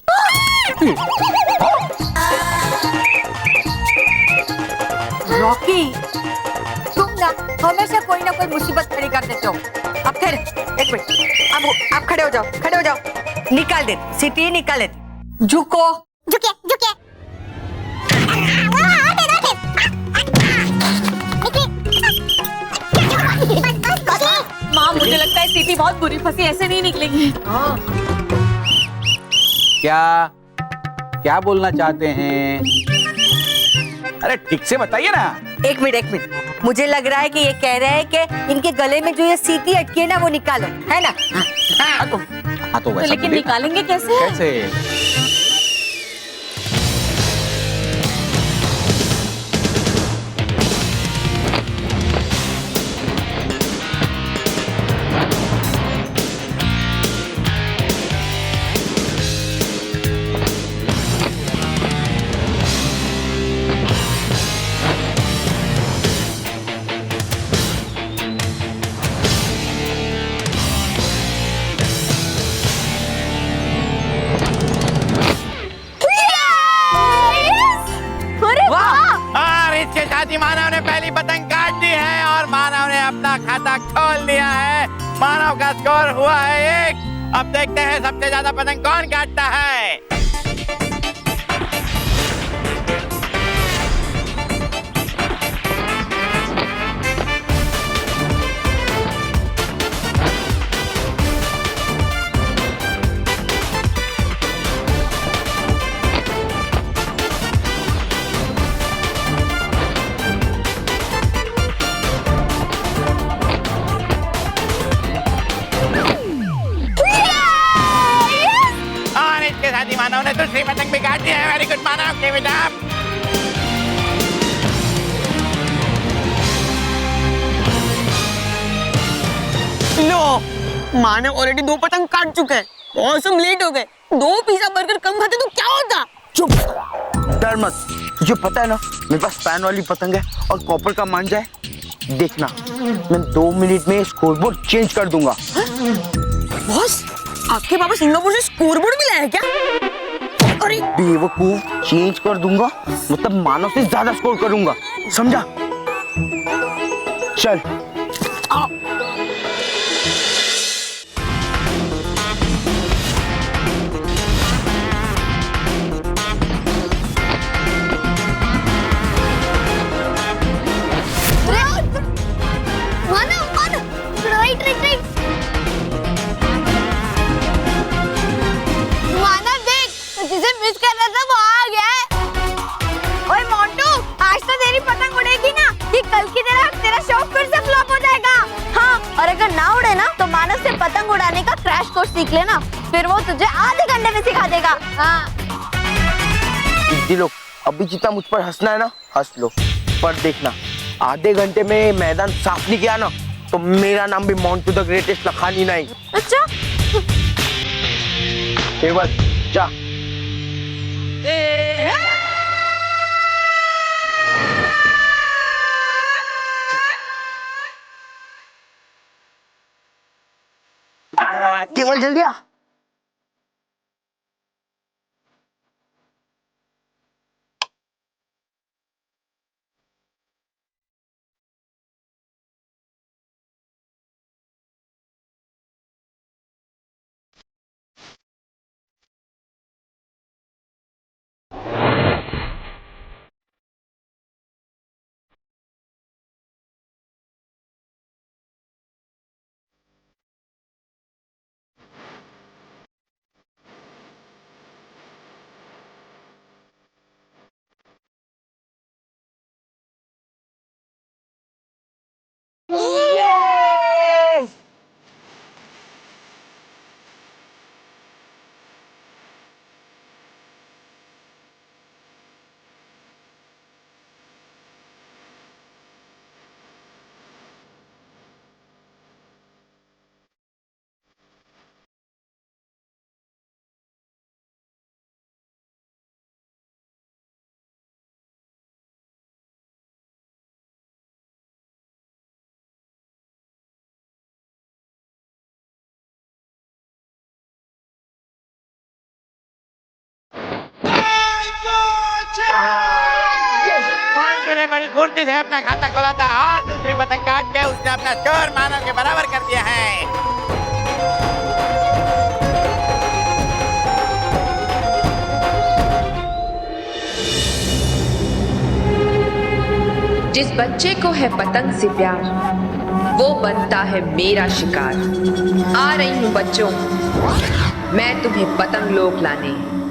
रॉकी तुम ना हमेशा कोई ना कोई मुसीबत खड़ी कर देते हो। अब खैर एक मिनट, अब आप खड़े हो जाओ, खड़े हो जाओ, निकाल दे सीटी, निकाल दे। झुको, झुके झुके। माँ मुझे लगता है सीटी बहुत बुरी फंसी, ऐसे नहीं निकलेगी। क्या बोलना चाहते हैं? अरे ठीक से बताइए ना। एक मिनट, मुझे लग रहा है कि ये कह रहे हैं कि इनके गले में जो ये सीटी अटकी है ना वो निकालो, है ना? हाँ तो वैसा लेकिन निकालेंगे कैसे? मानव ने पहली पतंग काट दी है और मानव ने अपना खाता खोल दिया है। मानव का स्कोर हुआ है 1। अब देखते हैं सबसे ज्यादा पतंग कौन काटता है। मानव ने दूसरी पतंग भी काट दी है। Very good Manav, give it up. Low, Manav already 2 पतंग काट चुके हैं और सब लेट हो गए। 2 पिज्जा बर्गर कम खाते तो क्या होता? चुप, डर मत, तुझे पता है ना मेरे पास स्पैन वाली पतंग है और कॉपर का मांझा है। देखना, मैं 2 मिनट में स्कोरबोर्ड चेंज कर दूंगा। बॉस, आपके पापा सिंगापुर से स्कोरबोर्ड भी लाए क्या? अरे बेवकूफ, चेंज कर दूंगा मतलब मानव से ज्यादा स्कोर करूंगा, समझा? चल आओ। मिस कर रहा था वो आ गया है। ओए मोंटू, आज तो तेरी पतंग उड़ेगी ना कि कल की तरह तेरा शौक फिर से फ्लॉप हो जाएगा। हाँ, और अगर ना उड़े ना तो मानव से पतंग उड़ाने का क्रैश कोर्स सीख लेना, फिर वो तुझे आधे घंटे में सिखा देगा। हाँ। लोग अभी जितना मुझ पर हंसना है ना हंस लो, पर देखना आधे घंटे में मैदान साफ नहीं किया ना तो मेरा नाम भी मोंटू द ग्रेटेस्ट लखानी नहीं। अच्छा, केवल जा। केवल जल गया। तूने बड़ी फुर्ती से अपना खाता खोला था और दूसरी पतंग काट के उसने अपना चोर मानव के बराबर कर दिया है। जिस बच्चे को है पतंग से प्यार, वो बनता है मेरा शिकार। आ रही हूँ बच्चों, मैं तुम्हें पतंग लोक लाने।